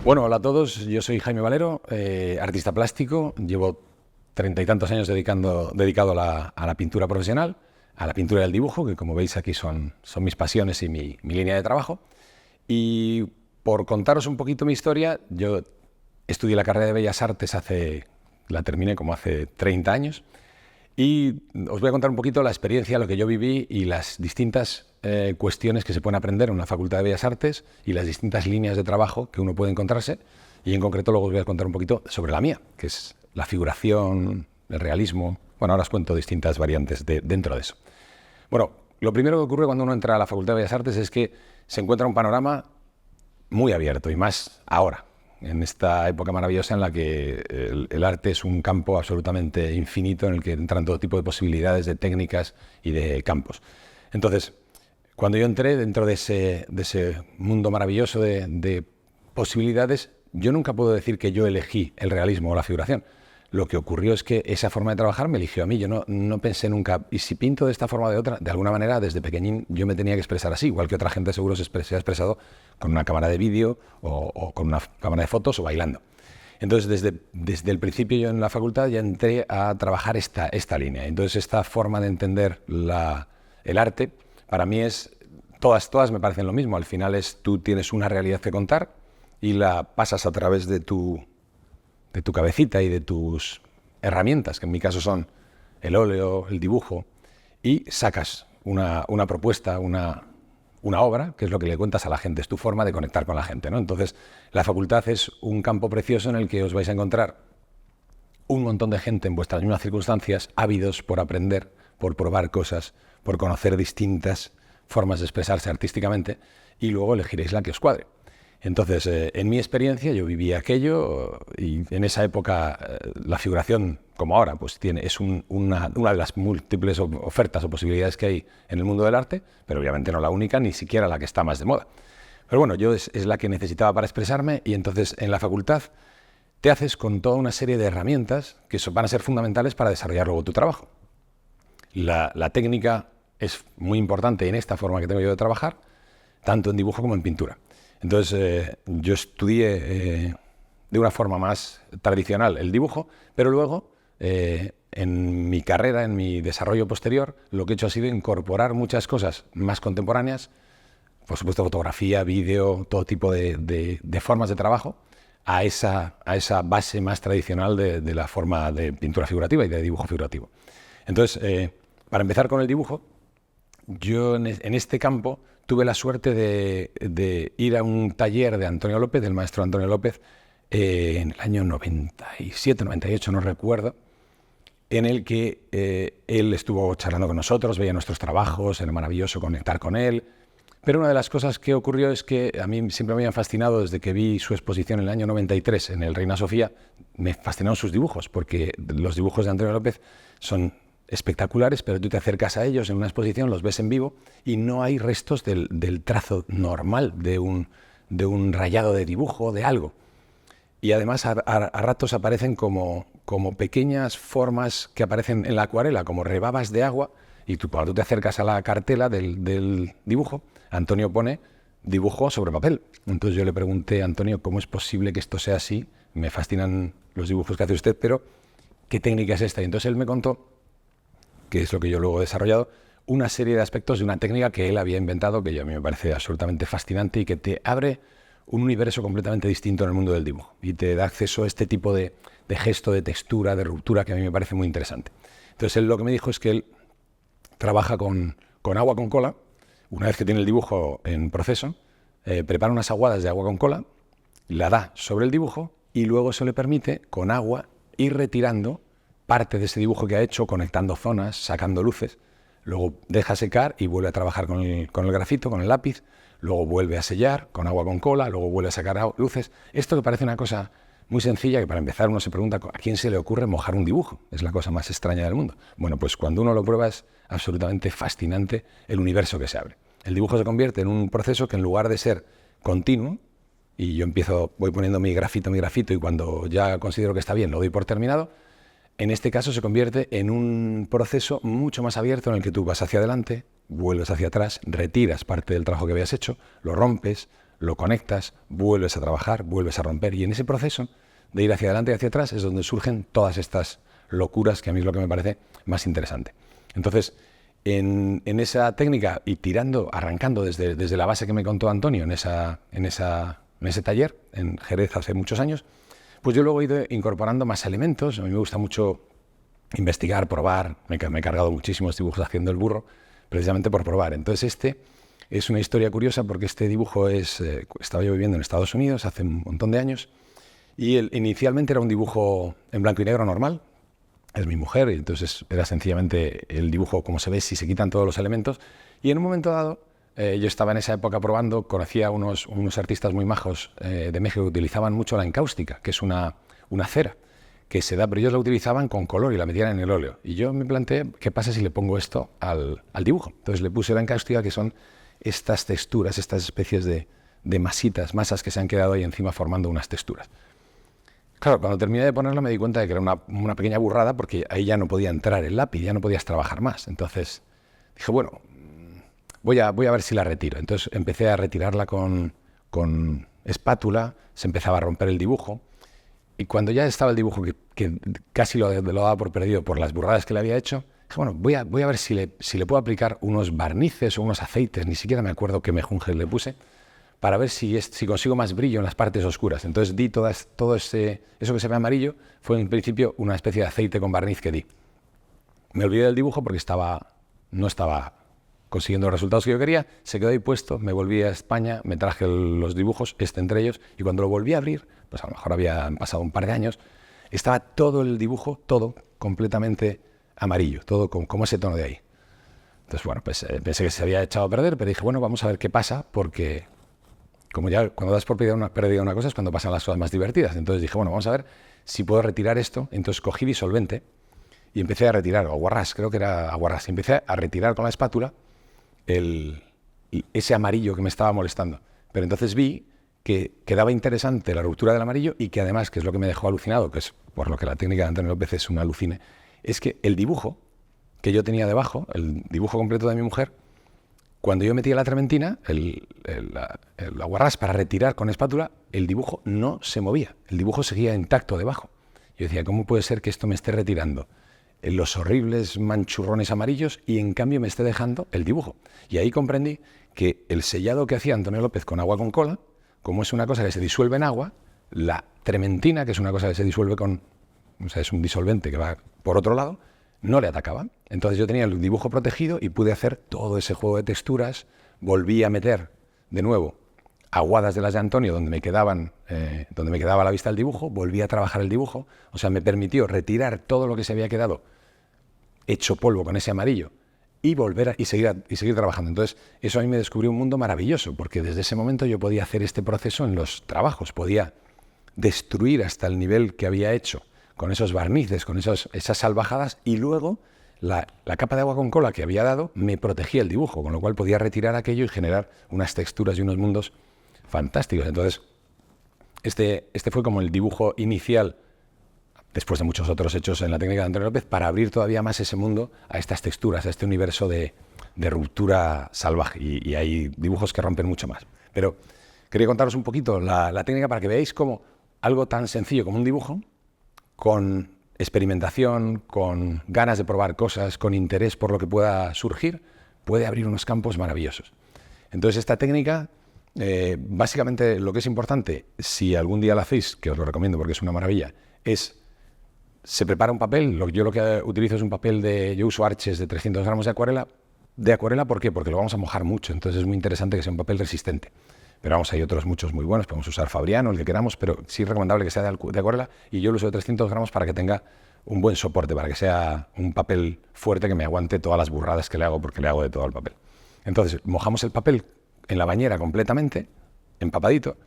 Bueno, hola a todos, yo soy Jaime Valero, artista plástico, llevo 30 y tantos años dedicado a la pintura profesional, a la pintura y al dibujo, que como veis aquí son mis pasiones y mi línea de trabajo. Y por contaros un poquito mi historia, yo estudié la carrera de Bellas Artes la terminé como hace 30 años, y os voy a contar un poquito la experiencia, lo que yo viví y las distintas cuestiones que se pueden aprender en una facultad de Bellas Artes y las distintas líneas de trabajo que uno puede encontrarse. Y en concreto luego os voy a contar un poquito sobre la mía, que es la figuración, el realismo. Bueno, ahora os cuento distintas variantes dentro de eso. Bueno, lo primero que ocurre cuando uno entra a la Facultad de Bellas Artes es que se encuentra un panorama muy abierto, y más ahora, en esta época maravillosa en la que el arte es un campo absolutamente infinito en el que entran todo tipo de posibilidades, de técnicas y de campos. Entonces, cuando yo entré dentro de ese mundo maravilloso de posibilidades, yo nunca puedo decir que yo elegí el realismo o la figuración. Lo que ocurrió es que esa forma de trabajar me eligió a mí. Yo no pensé nunca, y si pinto de esta forma o de otra, de alguna manera desde pequeñín yo me tenía que expresar así, igual que otra gente seguro se ha expresado con una cámara de vídeo o con una cámara de fotos o bailando. Entonces, desde el principio yo en la facultad ya entré a trabajar esta línea. Entonces, esta forma de entender el arte, para mí todas me parecen lo mismo. Al final tú tienes una realidad que contar y la pasas a través de tu cabecita y de tus herramientas, que en mi caso son el óleo, el dibujo, y sacas una propuesta, una obra, que es lo que le cuentas a la gente, es tu forma de conectar con la gente, ¿no? Entonces, la facultad es un campo precioso en el que os vais a encontrar un montón de gente en vuestras mismas circunstancias, ávidos por aprender, por probar cosas, por conocer distintas formas de expresarse artísticamente, y luego elegiréis la que os cuadre. Entonces, en mi experiencia, yo viví aquello, y en esa época la figuración, como ahora, pues es una de las múltiples ofertas o posibilidades que hay en el mundo del arte, pero obviamente no la única, ni siquiera la que está más de moda. Pero bueno, es la que necesitaba para expresarme, y entonces en la facultad te haces con toda una serie de herramientas que van a ser fundamentales para desarrollar luego tu trabajo. La técnica es muy importante en esta forma que tengo yo de trabajar, tanto en dibujo como en pintura. Entonces, yo estudié de una forma más tradicional el dibujo, pero luego, en mi carrera, en mi desarrollo posterior, lo que he hecho ha sido incorporar muchas cosas más contemporáneas, por supuesto fotografía, vídeo, todo tipo de formas de trabajo, a esa base más tradicional de la forma de pintura figurativa y de dibujo figurativo. Entonces, para empezar con el dibujo, yo en este campo tuve la suerte de ir a un taller de Antonio López, del maestro Antonio López, en el año 97, 98, no recuerdo, en el que él estuvo charlando con nosotros, veía nuestros trabajos, era maravilloso conectar con él. Pero una de las cosas que ocurrió es que a mí siempre me habían fascinado, desde que vi su exposición en el año 93 en el Reina Sofía, me fascinaron sus dibujos, porque los dibujos de Antonio López son espectaculares, pero tú te acercas a ellos en una exposición, los ves en vivo y no hay restos del trazo normal de un rayado de dibujo, de algo. Y además a ratos aparecen como pequeñas formas que aparecen en la acuarela, como rebabas de agua, y cuando tú te acercas a la cartela del dibujo, Antonio pone dibujo sobre papel. Entonces yo le pregunté a Antonio, ¿cómo es posible que esto sea así? Me fascinan los dibujos que hace usted, pero ¿qué técnica es esta? Y entonces él me contó, que es lo que yo luego he desarrollado, una serie de aspectos de una técnica que él había inventado, que a mí me parece absolutamente fascinante y que te abre un universo completamente distinto en el mundo del dibujo y te da acceso a este tipo de gesto, de textura, de ruptura, que a mí me parece muy interesante. Entonces él lo que me dijo es que él trabaja con agua con cola. Una vez que tiene el dibujo en proceso, prepara unas aguadas de agua con cola, la da sobre el dibujo y luego eso le permite, con agua, ir retirando parte de ese dibujo que ha hecho, conectando zonas, sacando luces. Luego deja secar y vuelve a trabajar con el grafito, con el lápiz. Luego vuelve a sellar con agua con cola, luego vuelve a sacar luces. Esto que parece una cosa muy sencilla, que para empezar uno se pregunta ¿a quién se le ocurre mojar un dibujo? Es la cosa más extraña del mundo. Bueno, pues cuando uno lo prueba es absolutamente fascinante el universo que se abre. El dibujo se convierte en un proceso que, en lugar de ser continuo, y yo voy poniendo mi grafito, y cuando ya considero que está bien lo doy por terminado, en este caso se convierte en un proceso mucho más abierto, en el que tú vas hacia adelante, vuelves hacia atrás, retiras parte del trabajo que habías hecho, lo rompes, lo conectas, vuelves a trabajar, vuelves a romper. Y en ese proceso de ir hacia adelante y hacia atrás es donde surgen todas estas locuras, que a mí es lo que me parece más interesante. Entonces, en esa técnica y arrancando desde la base que me contó Antonio en ese taller en Jerez hace muchos años, pues yo luego he ido incorporando más elementos. A mí me gusta mucho investigar, probar. Me he cargado muchísimos dibujos haciendo el burro, precisamente por probar. Entonces este es una historia curiosa porque este dibujo estaba yo viviendo en Estados Unidos hace un montón de años y inicialmente era un dibujo en blanco y negro normal. Es mi mujer y entonces era sencillamente el dibujo como se ve si se quitan todos los elementos. Y en un momento dado, yo estaba en esa época probando, conocía a unos artistas muy majos de México que utilizaban mucho la encáustica, que es una cera que se da, pero ellos la utilizaban con color y la metían en el óleo. Y yo me planteé, ¿qué pasa si le pongo esto al dibujo? Entonces le puse la encáustica, que son estas texturas, estas especies de masas que se han quedado ahí encima formando unas texturas. Claro, cuando terminé de ponerla me di cuenta de que era una pequeña burrada porque ahí ya no podía entrar el lápiz, ya no podías trabajar más. Entonces dije, bueno, voy a ver si la retiro. Entonces empecé a retirarla con espátula, se empezaba a romper el dibujo y cuando ya estaba el dibujo que casi lo daba por perdido por las burradas que le había hecho, dije, bueno, voy a ver si le puedo aplicar unos barnices o unos aceites, ni siquiera me acuerdo qué mejunjes le puse, para ver si consigo más brillo en las partes oscuras. Entonces di todo eso que se ve amarillo, fue en principio una especie de aceite con barniz que di. Me olvidé del dibujo porque no estaba consiguiendo los resultados que yo quería, se quedó ahí puesto, me volví a España, me traje los dibujos, entre ellos, y cuando lo volví a abrir, pues a lo mejor había pasado un par de años, estaba todo el dibujo, todo completamente amarillo, todo como ese tono de ahí. Entonces, bueno, pues pensé que se había echado a perder, pero dije, bueno, vamos a ver qué pasa, porque como ya cuando das por perdida una cosa es cuando pasan las cosas más divertidas. Entonces dije, bueno, vamos a ver si puedo retirar esto. Entonces cogí disolvente y empecé a retirar, aguarrás, creo que era aguarrás, y empecé a retirar con la espátula ese amarillo que me estaba molestando. Pero entonces vi que quedaba interesante la ruptura del amarillo y que además, que es lo que me dejó alucinado, que es por lo que la técnica de Antonio López es un alucine, es que el dibujo que yo tenía debajo, el dibujo completo de mi mujer, cuando yo metía la trementina, el aguarrás para retirar con espátula, el dibujo no se movía, el dibujo seguía intacto debajo. Yo decía, ¿cómo puede ser que esto me esté retirando los horribles manchurrones amarillos y en cambio me esté dejando el dibujo? Y ahí comprendí que el sellado que hacía Antonio López con agua con cola, como es una cosa que se disuelve en agua, la trementina, que es una cosa que se disuelve es un disolvente que va por otro lado, no le atacaba. Entonces yo tenía el dibujo protegido y pude hacer todo ese juego de texturas. Volví a meter de nuevo aguadas de las de Antonio donde me quedaba a la vista el dibujo, volví a trabajar el dibujo, o sea, me permitió retirar todo lo que se había quedado hecho polvo con ese amarillo y volver y seguir trabajando. Entonces eso a mí me descubrió un mundo maravilloso, porque desde ese momento yo podía hacer este proceso en los trabajos, podía destruir hasta el nivel que había hecho con esos barnices, con esas salvajadas, y luego la capa de agua con cola que había dado me protegía el dibujo, con lo cual podía retirar aquello y generar unas texturas y unos mundos fantásticos. Entonces, este fue como el dibujo inicial, después de muchos otros hechos en la técnica de Antonio López, para abrir todavía más ese mundo a estas texturas, a este universo de ruptura salvaje. Y hay dibujos que rompen mucho más. Pero quería contaros un poquito la técnica para que veáis cómo algo tan sencillo como un dibujo, con experimentación, con ganas de probar cosas, con interés por lo que pueda surgir, puede abrir unos campos maravillosos. Entonces esta técnica, básicamente lo que es importante, si algún día la hacéis, que os lo recomiendo porque es una maravilla, se prepara un papel. Yo lo que utilizo es un papel yo uso Arches de 300 gramos de acuarela. ¿Por qué? Porque lo vamos a mojar mucho, entonces es muy interesante que sea un papel resistente. Pero vamos, hay otros muchos muy buenos, podemos usar Fabriano, el que queramos, pero sí es recomendable que sea de acuarela, y yo lo uso de 300 gramos para que tenga un buen soporte, para que sea un papel fuerte que me aguante todas las burradas que le hago, porque le hago de todo al papel. Entonces, mojamos el papel en la bañera completamente, empapadito,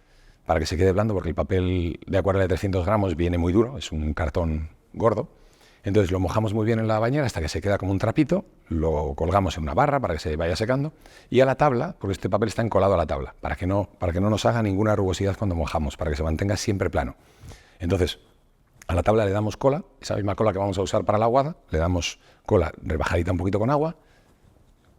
para que se quede blando, porque el papel de acuarela de 300 gramos viene muy duro, es un cartón gordo. Entonces lo mojamos muy bien en la bañera hasta que se queda como un trapito, lo colgamos en una barra para que se vaya secando, y a la tabla, porque este papel está encolado a la tabla, para que no nos haga ninguna rugosidad cuando mojamos, para que se mantenga siempre plano. Entonces, a la tabla le damos cola, esa misma cola que vamos a usar para la aguada, le damos cola rebajadita un poquito con agua,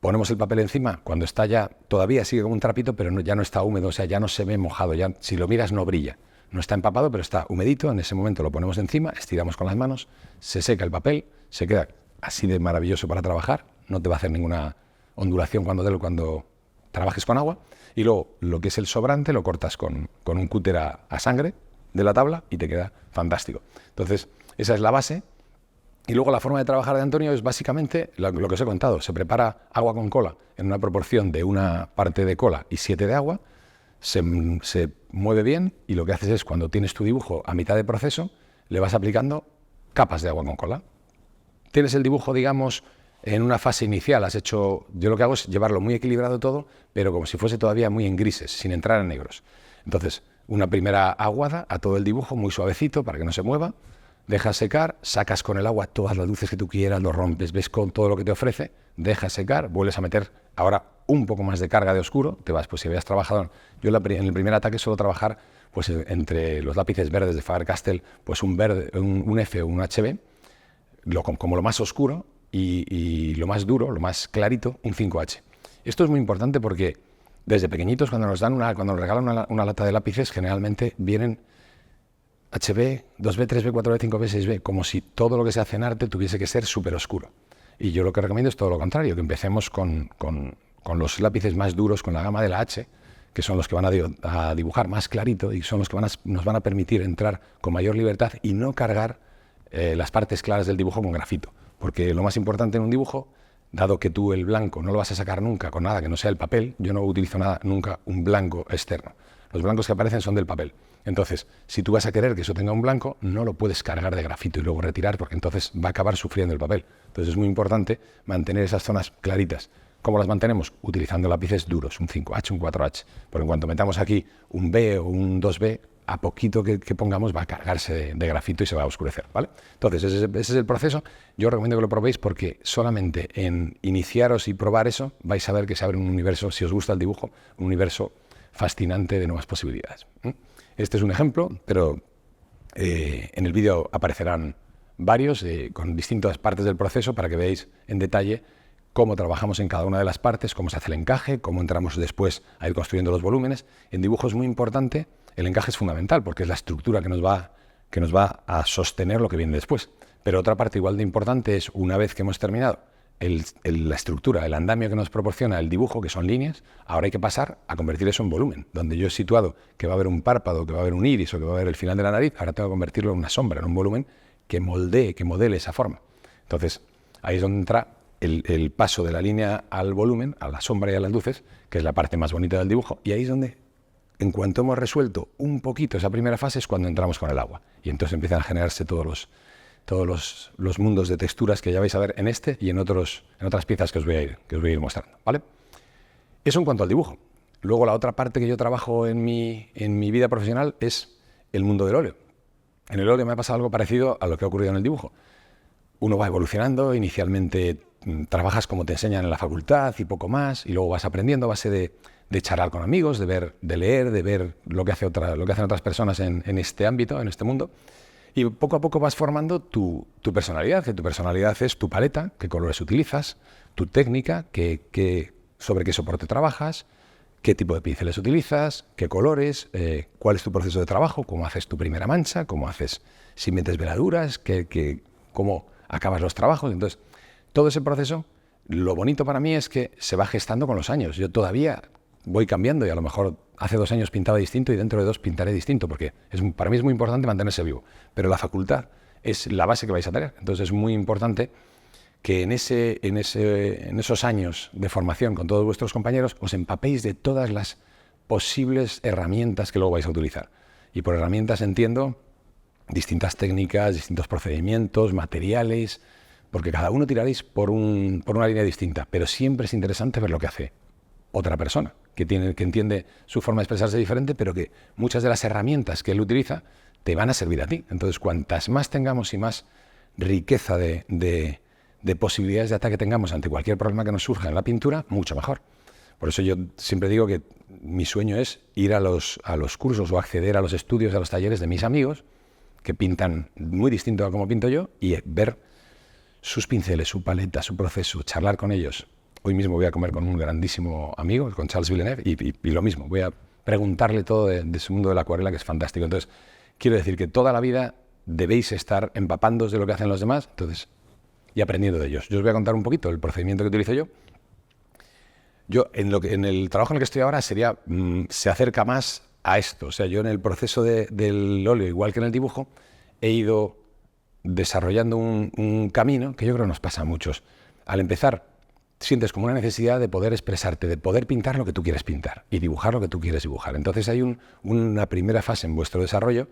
ponemos el papel encima, cuando está ya, todavía sigue como un trapito, pero ya no está húmedo, o sea, ya no se ve mojado, ya si lo miras no brilla. No está empapado, pero está humedito, en ese momento lo ponemos encima, estiramos con las manos, se seca el papel, se queda así de maravilloso para trabajar, no te va a hacer ninguna ondulación cuando trabajes con agua, y luego lo que es el sobrante lo cortas con un cúter a sangre de la tabla y te queda fantástico. Entonces, esa es la base. Y luego la forma de trabajar de Antonio es básicamente lo que os he contado. Se prepara agua con cola en una proporción de 1 parte de cola y 7 de agua, se mueve bien y lo que haces es, cuando tienes tu dibujo a mitad de proceso, le vas aplicando capas de agua con cola. Tienes el dibujo, digamos, en una fase inicial. Yo lo que hago es llevarlo muy equilibrado todo, pero como si fuese todavía muy en grises, sin entrar en negros. Entonces, una primera aguada a todo el dibujo, muy suavecito para que no se mueva. Dejas secar, sacas con el agua todas las luces que tú quieras, lo rompes, ves con todo lo que te ofrece, dejas secar, vuelves a meter ahora un poco más de carga de oscuro, te vas, pues si habías trabajado, yo en el primer ataque suelo trabajar pues entre los lápices verdes de Faber-Castell, pues un verde, un F o un HB, como lo más oscuro y lo más duro, lo más clarito, un 5H. Esto es muy importante porque desde pequeñitos cuando nos regalan una lata de lápices, generalmente vienen HB, 2B, 3B, 4B, 5B, 6B, como si todo lo que se hace en arte tuviese que ser súper oscuro. Y yo lo que recomiendo es todo lo contrario, que empecemos con los lápices más duros, con la gama de la H, que son los que van a dibujar más clarito y son los que nos van a permitir entrar con mayor libertad y no cargar las partes claras del dibujo con grafito. Porque lo más importante en un dibujo, dado que tú el blanco no lo vas a sacar nunca con nada que no sea el papel, yo no utilizo nunca un blanco externo. Los blancos que aparecen son del papel. Entonces, si tú vas a querer que eso tenga un blanco, no lo puedes cargar de grafito y luego retirar, porque entonces va a acabar sufriendo el papel. Entonces es muy importante mantener esas zonas claritas. ¿Cómo las mantenemos? Utilizando lápices duros, un 5H, un 4H. Porque en cuanto metamos aquí un B o un 2B, a poquito que pongamos va a cargarse de grafito y se va a oscurecer, ¿vale? Entonces, ese es el proceso. Yo os recomiendo que lo probéis porque solamente en iniciaros y probar eso vais a ver que se abre un universo, si os gusta el dibujo, un universo fascinante de nuevas posibilidades. Este es un ejemplo, pero en el vídeo aparecerán varios con distintas partes del proceso para que veáis en detalle cómo trabajamos en cada una de las partes, cómo se hace el encaje, cómo entramos después a ir construyendo los volúmenes. En dibujo es muy importante, el encaje es fundamental porque es la estructura que nos va a sostener lo que viene después. Pero otra parte igual de importante es, una vez que hemos terminado la estructura, el andamio que nos proporciona el dibujo, que son líneas, ahora hay que pasar a convertir eso en volumen. Donde yo he situado que va a haber un párpado, que va a haber un iris o que va a haber el final de la nariz, ahora tengo que convertirlo en una sombra, en un volumen que moldee, que modele esa forma. Entonces, ahí es donde entra el paso de la línea al volumen, a la sombra y a las luces, que es la parte más bonita del dibujo. Y ahí es donde, en cuanto hemos resuelto un poquito esa primera fase, es cuando entramos con el agua. Y entonces empiezan a generarse todos los mundos de texturas que ya vais a ver en este y en otras piezas que os voy a ir mostrando, ¿vale? Eso en cuanto al dibujo. Luego la otra parte que yo trabajo en mi vida profesional es el mundo del óleo. En el óleo me ha pasado algo parecido a lo que ha ocurrido en el dibujo. Uno va evolucionando, inicialmente trabajas como te enseñan en la facultad y poco más, y luego vas aprendiendo a base de charlar con amigos, de leer, de ver lo que hacen otras personas en este ámbito, en este mundo. Y poco a poco vas formando tu personalidad, que tu personalidad es tu paleta, qué colores utilizas, tu técnica, sobre qué soporte trabajas, qué tipo de pinceles utilizas, qué colores, cuál es tu proceso de trabajo, cómo haces tu primera mancha, cómo haces, si metes veladuras, cómo acabas los trabajos. Entonces, todo ese proceso, lo bonito para mí es que se va gestando con los años. Yo todavía voy cambiando y a lo mejor hace 2 años pintaba distinto y dentro de 2 pintaré distinto, porque para mí es muy importante mantenerse vivo. Pero la facultad es la base que vais a tener. Entonces es muy importante que en esos años de formación con todos vuestros compañeros os empapéis de todas las posibles herramientas que luego vais a utilizar. Y por herramientas entiendo distintas técnicas, distintos procedimientos, materiales, porque cada uno tiraréis por una línea distinta, pero siempre es interesante ver lo que hace otra persona, que entiende su forma de expresarse diferente, pero que muchas de las herramientas que él utiliza te van a servir a ti. Entonces, cuantas más tengamos y más riqueza de posibilidades de ataque tengamos ante cualquier problema que nos surja en la pintura, mucho mejor. Por eso yo siempre digo que mi sueño es ir a los cursos o acceder a los estudios, a los talleres de mis amigos, que pintan muy distinto a como pinto yo, y ver sus pinceles, su paleta, su proceso, charlar con ellos, Hoy mismo voy a comer con un grandísimo amigo, con Charles Villeneuve, y lo mismo, voy a preguntarle todo de su mundo de la acuarela, que es fantástico. Entonces, quiero decir que toda la vida debéis estar empapándoos de lo que hacen los demás, entonces, y aprendiendo de ellos. Yo os voy a contar un poquito el procedimiento que utilizo yo. Yo, en el trabajo en el que estoy ahora, se acerca más a esto. O sea, yo en el proceso del óleo, igual que en el dibujo, he ido desarrollando un camino que yo creo que nos pasa a muchos. Al empezar, sientes como una necesidad de poder expresarte, de poder pintar lo que tú quieres pintar y dibujar lo que tú quieres dibujar. Entonces hay una primera fase en vuestro desarrollo,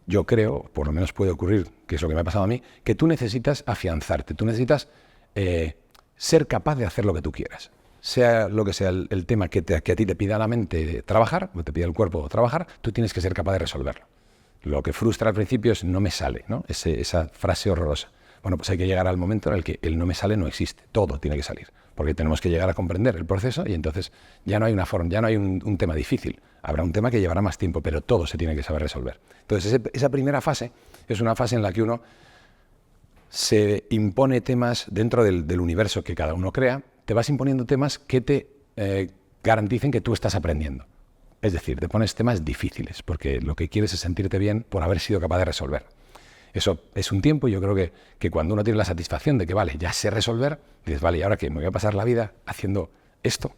yo creo, por lo menos puede ocurrir, que es lo que me ha pasado a mí, que tú necesitas afianzarte, tú necesitas ser capaz de hacer lo que tú quieras. Sea lo que sea el tema que a ti te pida la mente trabajar, o te pida el cuerpo trabajar, tú tienes que ser capaz de resolverlo. Lo que frustra al principio es no me sale, ¿no? Esa frase horrorosa. Bueno, pues hay que llegar al momento en el que el no me sale no existe, todo tiene que salir, porque tenemos que llegar a comprender el proceso y entonces ya no hay una forma, ya no hay un tema difícil. Habrá un tema que llevará más tiempo, pero todo se tiene que saber resolver. Entonces esa primera fase es una fase en la que uno se impone temas dentro del universo que cada uno crea, te vas imponiendo temas que te garanticen que tú estás aprendiendo. Es decir, te pones temas difíciles, porque lo que quieres es sentirte bien por haber sido capaz de resolver. Eso es un tiempo y yo creo que cuando uno tiene la satisfacción de que, vale, ya sé resolver, dices, vale, ¿y ahora qué? ¿Me voy a pasar la vida haciendo esto?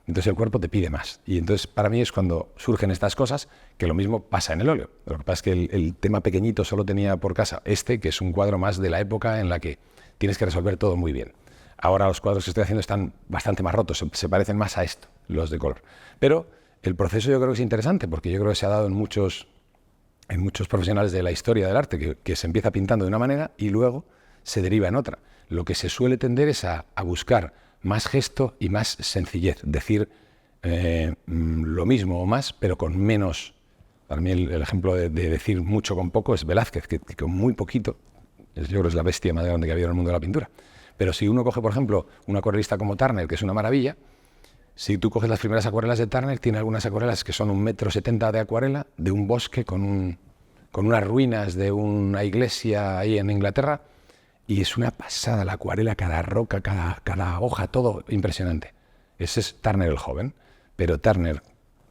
Entonces el cuerpo te pide más. Y entonces para mí es cuando surgen estas cosas, que lo mismo pasa en el óleo. Lo que pasa es que el tema pequeñito solo tenía por casa que es un cuadro más de la época en la que tienes que resolver todo muy bien. Ahora los cuadros que estoy haciendo están bastante más rotos, se parecen más a esto, los de color. Pero el proceso yo creo que es interesante, porque yo creo que se ha dado en muchos profesionales de la historia del arte, que se empieza pintando de una manera y luego se deriva en otra. Lo que se suele tender es a buscar más gesto y más sencillez, decir lo mismo o más, pero con menos. Para mí el ejemplo de decir mucho con poco es Velázquez, que con muy poquito, yo creo que es la bestia más grande que ha habido en el mundo de la pintura. Pero si uno coge, por ejemplo, un acuarelista como Turner, que es una maravilla, si tú coges las primeras acuarelas de Turner, tiene algunas acuarelas que son 1,70 m de acuarela, de un bosque con unas ruinas de una iglesia ahí en Inglaterra, y es una pasada la acuarela, cada roca, cada hoja, todo impresionante. Ese es Turner el joven, pero Turner,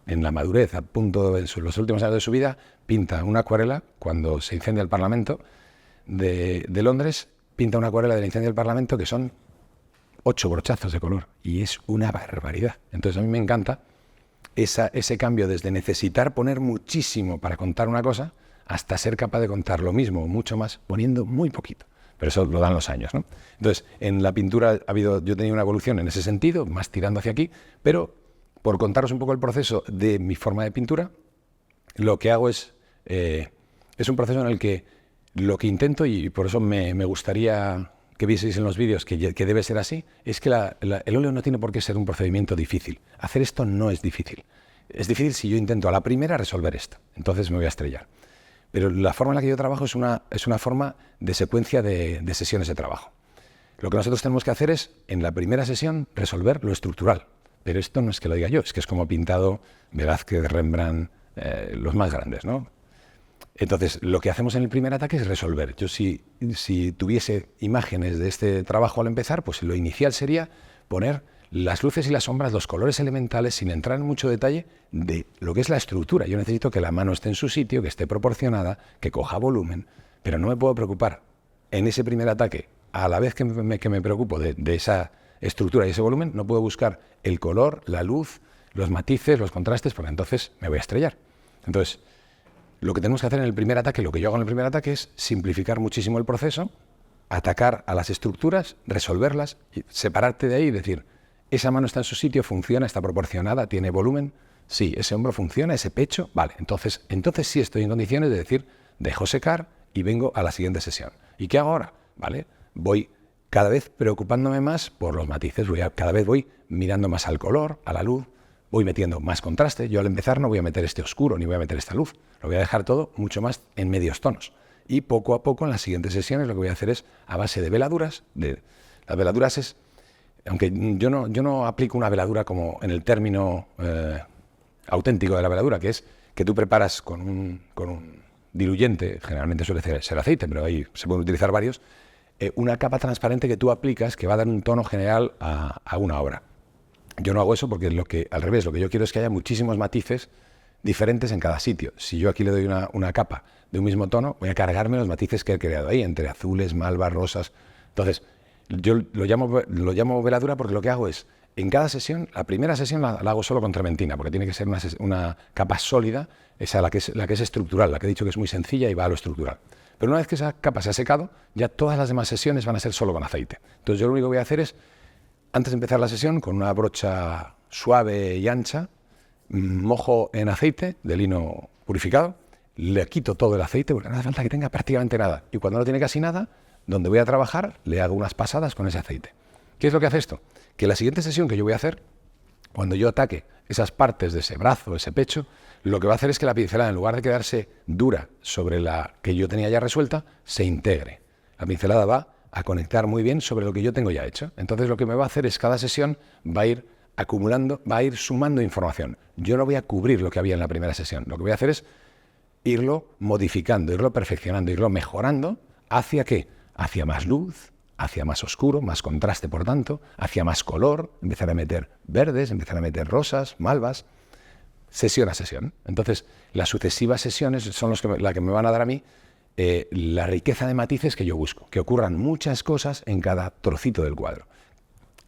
en la madurez, a punto en los últimos años de su vida, pinta una acuarela, cuando se incendia el Parlamento de Londres, pinta una acuarela del incendio del Parlamento que son 8 brochazos de color, y es una barbaridad. Entonces a mí me encanta ese cambio desde necesitar poner muchísimo para contar una cosa hasta ser capaz de contar lo mismo o mucho más poniendo muy poquito. Pero eso lo dan los años, ¿no? Entonces, en la pintura yo he tenido una evolución en ese sentido, más tirando hacia aquí, pero por contaros un poco el proceso de mi forma de pintura, lo que hago es un proceso en el que lo que intento, y por eso me gustaría que vieseis en los vídeos que debe ser así, es que el óleo no tiene por qué ser un procedimiento difícil. Hacer esto no es difícil. Es difícil si yo intento a la primera resolver esto, entonces me voy a estrellar. Pero la forma en la que yo trabajo es una forma de secuencia de sesiones de trabajo. Lo que nosotros tenemos que hacer es, en la primera sesión, resolver lo estructural. Pero esto no es que lo diga yo, es que es como ha pintado Velázquez, Rembrandt, los más grandes, ¿no? Entonces, lo que hacemos en el primer ataque es resolver. Yo si tuviese imágenes de este trabajo al empezar, pues lo inicial sería poner las luces y las sombras, los colores elementales, sin entrar en mucho detalle de lo que es la estructura. Yo necesito que la mano esté en su sitio, que esté proporcionada, que coja volumen, pero no me puedo preocupar en ese primer ataque, a la vez que me preocupo de esa estructura y ese volumen, no puedo buscar el color, la luz, los matices, los contrastes, porque entonces me voy a estrellar. Entonces, lo que tenemos que hacer en el primer ataque, lo que yo hago en el primer ataque es simplificar muchísimo el proceso, atacar a las estructuras, resolverlas, y separarte de ahí y decir, esa mano está en su sitio, funciona, está proporcionada, tiene volumen, sí, ese hombro funciona, ese pecho, vale, entonces sí estoy en condiciones de decir, dejo secar y vengo a la siguiente sesión. ¿Y qué hago ahora? Vale, voy cada vez preocupándome más por los matices, cada vez voy mirando más al color, a la luz, voy metiendo más contraste. Yo al empezar no voy a meter este oscuro ni voy a meter esta luz, lo voy a dejar todo mucho más en medios tonos. Y poco a poco en las siguientes sesiones lo que voy a hacer es, a base de veladuras, las veladuras es, aunque yo no aplico una veladura como en el término auténtico de la veladura, que es que tú preparas con un diluyente, generalmente suele ser aceite, pero ahí se pueden utilizar varios, una capa transparente que tú aplicas que va a dar un tono general a una obra. Yo no hago eso porque al revés, lo que yo quiero es que haya muchísimos matices diferentes en cada sitio. Si yo aquí le doy una capa de un mismo tono, voy a cargarme los matices que he creado ahí, entre azules, malvas, rosas. Entonces, yo lo llamo veladura porque lo que hago es, en cada sesión, la primera sesión la hago solo con trementina, porque tiene que ser una capa sólida, esa la que es estructural, la que he dicho que es muy sencilla y va a lo estructural. Pero una vez que esa capa se ha secado, ya todas las demás sesiones van a ser solo con aceite. Entonces yo lo único que voy a hacer es, antes de empezar la sesión, con una brocha suave y ancha, mojo en aceite de lino purificado, le quito todo el aceite porque no hace falta que tenga prácticamente nada. Y cuando no tiene casi nada, donde voy a trabajar, le hago unas pasadas con ese aceite. ¿Qué es lo que hace esto? Que la siguiente sesión que yo voy a hacer, cuando yo ataque esas partes de ese brazo, ese pecho, lo que va a hacer es que la pincelada, en lugar de quedarse dura sobre la que yo tenía ya resuelta, se integre. La pincelada va a conectar muy bien sobre lo que yo tengo ya hecho. Entonces lo que me va a hacer es cada sesión va a ir acumulando, va a ir sumando información. Yo no voy a cubrir lo que había en la primera sesión. Lo que voy a hacer es irlo modificando, irlo perfeccionando, irlo mejorando. ¿Hacia qué? Hacia más luz, hacia más oscuro, más contraste por tanto, hacia más color, empezar a meter verdes, empezar a meter rosas, malvas, sesión a sesión. Entonces, las sucesivas sesiones son las que me van a dar a mí la riqueza de matices que yo busco, que ocurran muchas cosas en cada trocito del cuadro.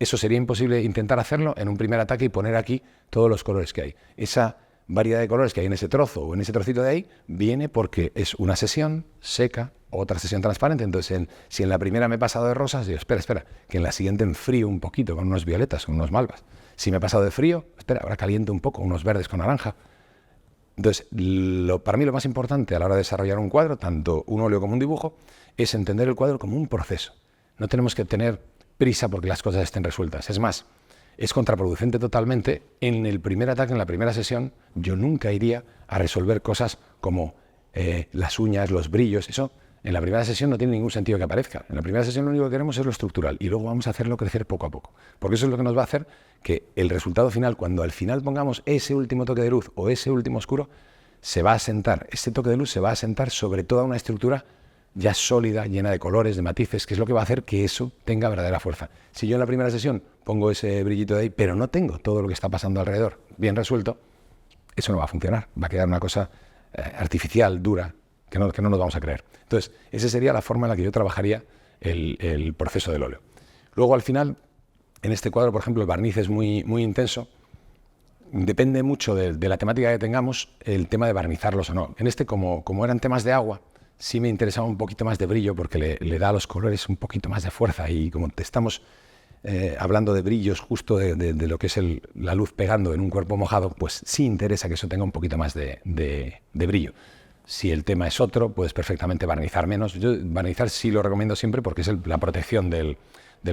Eso sería imposible intentar hacerlo en un primer ataque y poner aquí todos los colores que hay. Esa variedad de colores que hay en ese trozo o en ese trocito de ahí viene porque es una sesión seca, otra sesión transparente. Entonces, si en la primera me he pasado de rosas, digo, espera, que en la siguiente enfrío un poquito con unos violetas, con unos malvas. Si me he pasado de frío, espera, ahora caliento un poco, unos verdes con naranja. Entonces, para mí lo más importante a la hora de desarrollar un cuadro, tanto un óleo como un dibujo, es entender el cuadro como un proceso. No tenemos que tener prisa porque las cosas estén resueltas. Es más, es contraproducente totalmente. En el primer ataque, en la primera sesión, yo nunca iría a resolver cosas como las uñas, los brillos. Eso en la primera sesión no tiene ningún sentido que aparezca. En la primera sesión lo único que queremos es lo estructural y luego vamos a hacerlo crecer poco a poco. Porque eso es lo que nos va a hacer que el resultado final, cuando al final pongamos ese último toque de luz o ese último oscuro, se va a asentar. Este toque de luz se va a asentar sobre toda una estructura ya sólida, llena de colores, de matices, que es lo que va a hacer que eso tenga verdadera fuerza. Si yo en la primera sesión pongo ese brillito de ahí, pero no tengo todo lo que está pasando alrededor bien resuelto, eso no va a funcionar. Va a quedar una cosa artificial, dura, que no nos vamos a creer. Entonces, esa sería la forma en la que yo trabajaría el proceso del óleo. Luego, al final, en este cuadro, por ejemplo, el barniz es muy, muy intenso. Depende mucho de la temática que tengamos, el tema de barnizarlos o no. En este, como eran temas de agua, sí me interesaba un poquito más de brillo porque le da a los colores un poquito más de fuerza y como te estamos hablando de brillos justo de lo que es la luz pegando en un cuerpo mojado, pues sí interesa que eso tenga un poquito más de brillo. Si el tema es otro, puedes perfectamente barnizar menos. Yo barnizar sí lo recomiendo siempre porque es la protección del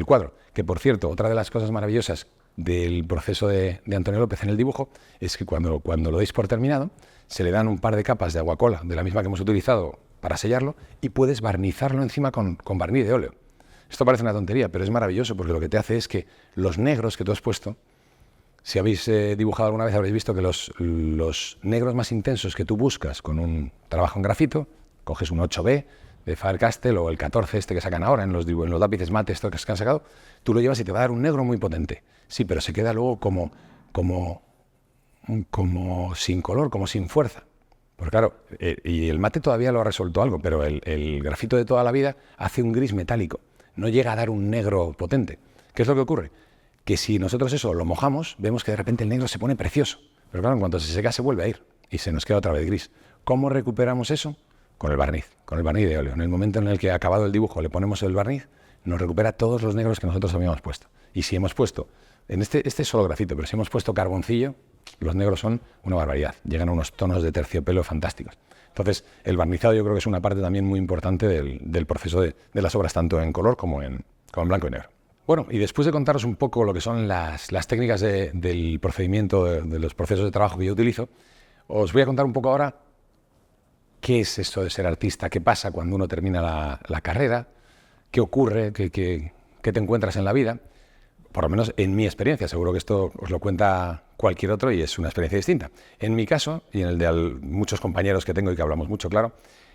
cuadro. Que por cierto, otra de las cosas maravillosas del proceso de Antonio López en el dibujo es que cuando lo deis por terminado, se le dan un par de capas de aguacola, de la misma que hemos utilizado para sellarlo, y puedes barnizarlo encima con barniz de óleo. Esto parece una tontería, pero es maravilloso porque lo que te hace es que los negros que tú has puesto, si habéis dibujado alguna vez, habréis visto que los negros más intensos que tú buscas con un trabajo en grafito, coges un 8B de Faber-Castell o el 14 este que sacan ahora en los lápices mate estos que han sacado, tú lo llevas y te va a dar un negro muy potente. Sí, pero se queda luego como sin color, como sin fuerza. Porque claro, y el mate todavía lo ha resuelto algo, pero el grafito de toda la vida hace un gris metálico. No llega a dar un negro potente. ¿Qué es lo que ocurre? Que si nosotros eso lo mojamos, vemos que de repente el negro se pone precioso. Pero claro, en cuanto se seca se vuelve a ir y se nos queda otra vez gris. ¿Cómo recuperamos eso? Con el barniz de óleo. En el momento en el que acabado el dibujo le ponemos el barniz, nos recupera todos los negros que nosotros habíamos puesto. Y si hemos puesto, en este es solo grafito, pero si hemos puesto carboncillo, los negros son una barbaridad. Llegan a unos tonos de terciopelo fantásticos. Entonces, el barnizado yo creo que es una parte también muy importante del proceso de las obras, tanto en color como en blanco y negro. Bueno, y después de contaros un poco lo que son las técnicas del procedimiento, de los procesos de trabajo que yo utilizo, os voy a contar un poco ahora qué es esto de ser artista, qué pasa cuando uno termina la carrera, qué ocurre, qué te encuentras en la vida. Por lo menos en mi experiencia, seguro que esto os lo cuenta cualquier otro y es una experiencia distinta. En mi caso, y en el de muchos compañeros que hablamos mucho, claro,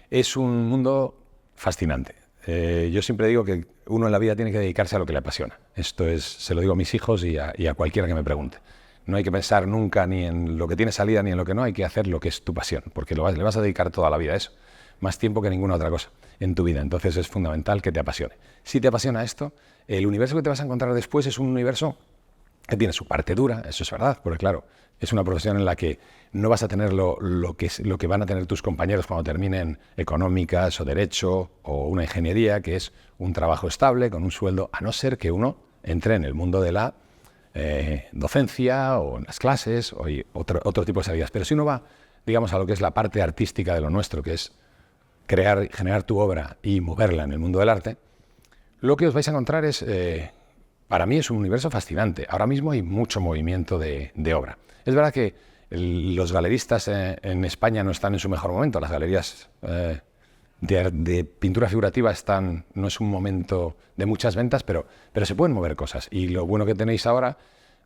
es un mundo fascinante. Yo siempre digo que uno en la vida tiene que dedicarse a lo que le apasiona. Esto se lo digo a mis hijos y a cualquiera que me pregunte. No hay que pensar nunca ni en lo que tiene salida ni en lo que no, hay que hacer lo que es tu pasión, porque le vas a dedicar toda la vida a eso, más tiempo que ninguna otra cosa en tu vida. Entonces es fundamental que te apasione. Si te apasiona esto, el universo que te vas a encontrar después es un universo que tiene su parte dura, eso es verdad, porque claro, es una profesión en la que no vas a tener lo que van a tener tus compañeros cuando terminen económicas o derecho o una ingeniería, que es un trabajo estable con un sueldo, a no ser que uno entre en el mundo de la docencia o en las clases o otro tipo de salidas. Pero si uno va, digamos, a lo que es la parte artística de lo nuestro, que es crear, generar tu obra y moverla en el mundo del arte, lo que os vais a encontrar es, para mí es un universo fascinante. Ahora mismo hay mucho movimiento de obra. Es verdad que los galeristas en España no están en su mejor momento. Las galerías de pintura figurativa no es un momento de muchas ventas, pero se pueden mover cosas. Y lo bueno que tenéis ahora,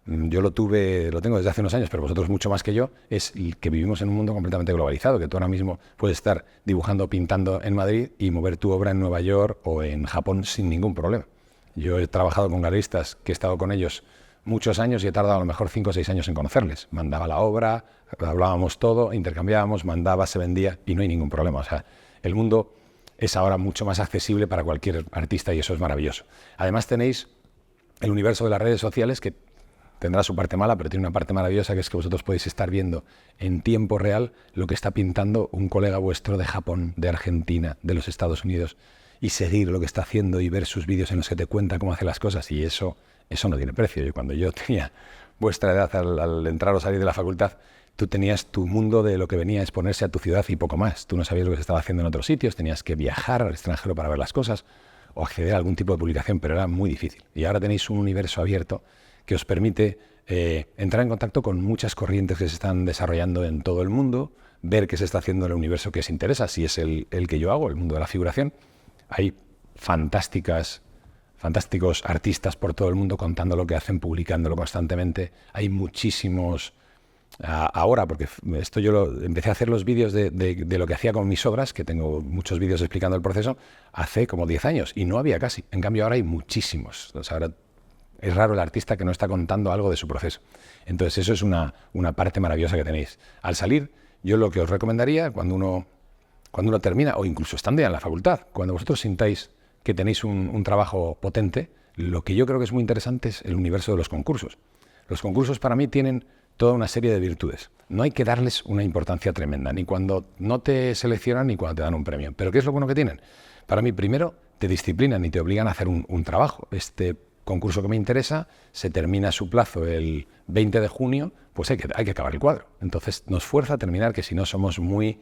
yo lo tengo desde hace unos años, pero vosotros mucho más que yo, es que vivimos en un mundo completamente globalizado, que tú ahora mismo puedes estar dibujando, pintando en Madrid y mover tu obra en Nueva York o en Japón sin ningún problema. Yo he trabajado con galeristas que he estado con ellos muchos años y he tardado a lo mejor 5 o 6 años en conocerles. Mandaba la obra, hablábamos todo, intercambiábamos, mandaba, se vendía y no hay ningún problema. O sea, el mundo es ahora mucho más accesible para cualquier artista y eso es maravilloso. Además tenéis el universo de las redes sociales que tendrá su parte mala, pero tiene una parte maravillosa, que es que vosotros podéis estar viendo en tiempo real lo que está pintando un colega vuestro de Japón, de Argentina, de los Estados Unidos, y seguir lo que está haciendo y ver sus vídeos en los que te cuenta cómo hace las cosas, y eso no tiene precio. Cuando yo tenía vuestra edad, al entrar o salir de la facultad, tú tenías tu mundo de lo que venía a exponerse a tu ciudad y poco más. Tú no sabías lo que se estaba haciendo en otros sitios, tenías que viajar al extranjero para ver las cosas o acceder a algún tipo de publicación, pero era muy difícil. Y ahora tenéis un universo abierto que os permite entrar en contacto con muchas corrientes que se están desarrollando en todo el mundo, ver qué se está haciendo en el universo que os interesa, si es el que yo hago, el mundo de la figuración. Hay fantásticos artistas por todo el mundo contando lo que hacen, publicándolo constantemente. Hay muchísimos ahora, porque esto empecé a hacer los vídeos de lo que hacía con mis obras, que tengo muchos vídeos explicando el proceso, hace como 10 años y no había casi. En cambio ahora hay muchísimos. O sea, ahora es raro el artista que no está contando algo de su proceso. Entonces eso es una parte maravillosa que tenéis. Al salir, yo lo que os recomendaría cuando uno termina, o incluso estando ya en la facultad, cuando vosotros sintáis que tenéis un trabajo potente, lo que yo creo que es muy interesante es el universo de los concursos. Los concursos para mí tienen toda una serie de virtudes. No hay que darles una importancia tremenda, ni cuando no te seleccionan ni cuando te dan un premio. Pero ¿qué es lo bueno que tienen? Para mí, primero, te disciplinan y te obligan a hacer un trabajo. Este concurso que me interesa se termina su plazo el 20 de junio, pues hay que acabar el cuadro. Entonces nos fuerza a terminar, que si no somos muy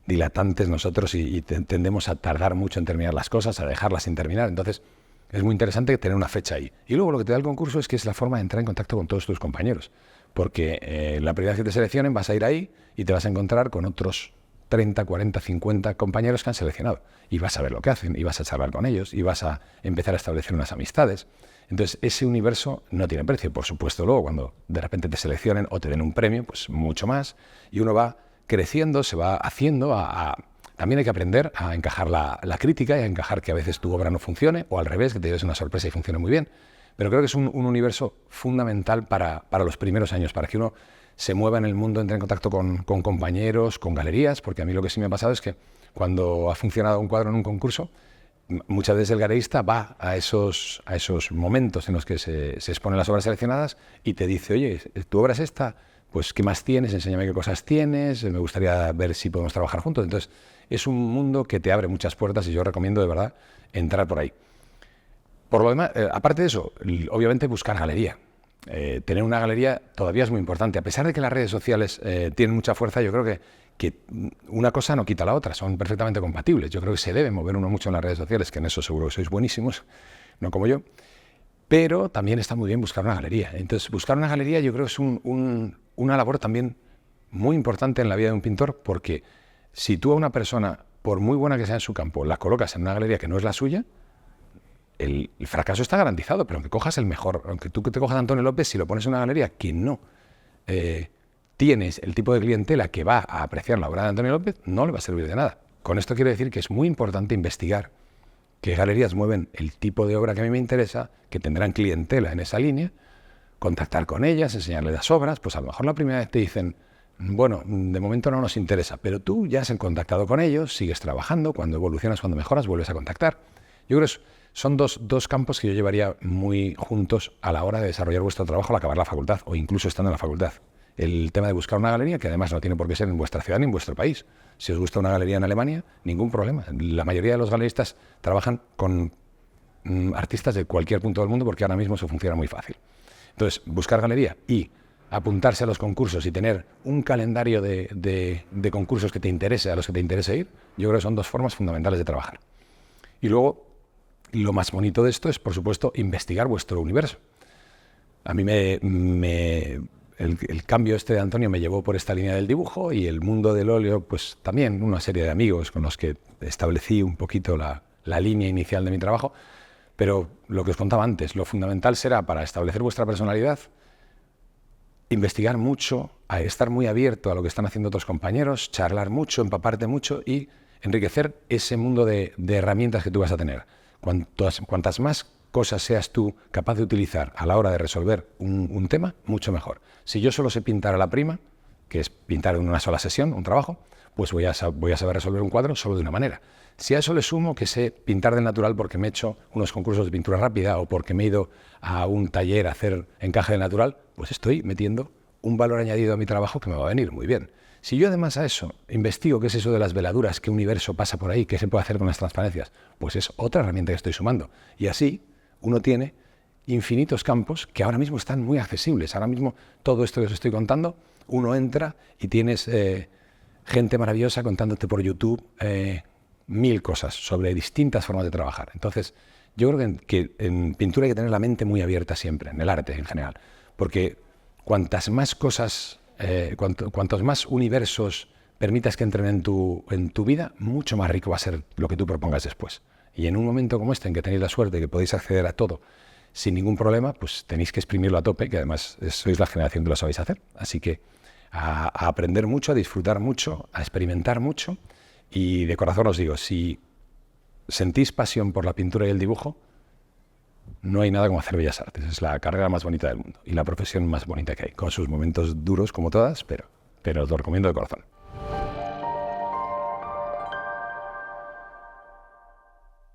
dilatantes nosotros y tendemos a tardar mucho en terminar las cosas, a dejarlas sin terminar. Entonces es muy interesante tener una fecha ahí. Y luego lo que te da el concurso es que es la forma de entrar en contacto con todos tus compañeros, porque la primera vez que te seleccionen vas a ir ahí y te vas a encontrar con otros 30, 40, 50 compañeros que han seleccionado y vas a ver lo que hacen y vas a charlar con ellos y vas a empezar a establecer unas amistades. Entonces ese universo no tiene precio. Por supuesto, luego cuando de repente te seleccionen o te den un premio, pues mucho más, y uno va creciendo, se va haciendo también hay que aprender a encajar la crítica y a encajar que a veces tu obra no funcione, o al revés, que te des una sorpresa y funcione muy bien. Pero creo que es un universo fundamental para los primeros años, para que uno se mueva en el mundo, entre en contacto con compañeros, con galerías, porque a mí lo que sí me ha pasado es que cuando ha funcionado un cuadro en un concurso, muchas veces el galerista va a esos momentos en los que se exponen las obras seleccionadas y te dice, oye, ¿tu obra es esta? Pues, ¿qué más tienes? Enséñame qué cosas tienes, me gustaría ver si podemos trabajar juntos. Entonces, es un mundo que te abre muchas puertas y yo recomiendo de verdad entrar por ahí. Por lo demás, aparte de eso, obviamente buscar galería. Tener una galería todavía es muy importante. A pesar de que las redes sociales tienen mucha fuerza, yo creo que una cosa no quita la otra, son perfectamente compatibles. Yo creo que se debe mover uno mucho en las redes sociales, que en eso seguro que sois buenísimos, no como yo. Pero también está muy bien buscar una galería. Entonces, buscar una galería yo creo que es una labor también muy importante en la vida de un pintor, porque si tú a una persona, por muy buena que sea en su campo, la colocas en una galería que no es la suya, el fracaso está garantizado. Pero aunque cojas el mejor, aunque tú te cojas a Antonio López, si lo pones en una galería que no tienes el tipo de clientela que va a apreciar la obra de Antonio López, no le va a servir de nada. Con esto quiero decir que es muy importante investigar qué galerías mueven el tipo de obra que a mí me interesa, que tendrán clientela en esa línea, contactar con ellas, enseñarles las obras. Pues a lo mejor la primera vez te dicen, bueno, de momento no nos interesa, pero tú ya has contactado con ellos, sigues trabajando, cuando evolucionas, cuando mejoras, vuelves a contactar. Yo creo que son dos campos que yo llevaría muy juntos a la hora de desarrollar vuestro trabajo al acabar la facultad o incluso estando en la facultad. El tema de buscar una galería, que además no tiene por qué ser en vuestra ciudad ni en vuestro país. Si os gusta una galería en Alemania, ningún problema. La mayoría de los galeristas trabajan con artistas de cualquier punto del mundo porque ahora mismo eso funciona muy fácil. Entonces, buscar galería y apuntarse a los concursos y tener un calendario de concursos que te interese, a los que te interese ir, yo creo que son dos formas fundamentales de trabajar. Y luego, lo más bonito de esto es, por supuesto, investigar vuestro universo. A mí el cambio este de Antonio me llevó por esta línea del dibujo y el mundo del óleo, pues también una serie de amigos con los que establecí un poquito la línea inicial de mi trabajo. Pero lo que os contaba antes, lo fundamental será para establecer vuestra personalidad, investigar mucho, estar muy abierto a lo que están haciendo otros compañeros, charlar mucho, empaparte mucho y enriquecer ese mundo de herramientas que tú vas a tener. Cuantas más cosas seas tú capaz de utilizar a la hora de resolver un tema, mucho mejor. Si yo solo sé pintar a la prima, que es pintar en una sola sesión, un trabajo, pues voy a saber resolver un cuadro solo de una manera. Si a eso le sumo que sé pintar del natural porque me he hecho unos concursos de pintura rápida o porque me he ido a un taller a hacer encaje del natural, pues estoy metiendo un valor añadido a mi trabajo que me va a venir muy bien. Si yo además a eso investigo qué es eso de las veladuras, qué universo pasa por ahí, qué se puede hacer con las transparencias, pues es otra herramienta que estoy sumando. Y así uno tiene infinitos campos que ahora mismo están muy accesibles. Ahora mismo todo esto que os estoy contando, uno entra y tienes gente maravillosa contándote por YouTube 1000 cosas sobre distintas formas de trabajar. Entonces, yo creo que en pintura hay que tener la mente muy abierta siempre, en el arte en general, porque cuantas más cosas, cuantos más universos permitas que entren en tu vida, mucho más rico va a ser lo que tú propongas después. Y en un momento como este, en que tenéis la suerte de que podéis acceder a todo sin ningún problema, pues tenéis que exprimirlo a tope, que además sois la generación que lo sabéis hacer. Así que a aprender mucho, a disfrutar mucho, a experimentar mucho. Y de corazón os digo, si sentís pasión por la pintura y el dibujo, no hay nada como hacer bellas artes. Es la carrera más bonita del mundo y la profesión más bonita que hay, con sus momentos duros como todas, pero os lo recomiendo de corazón.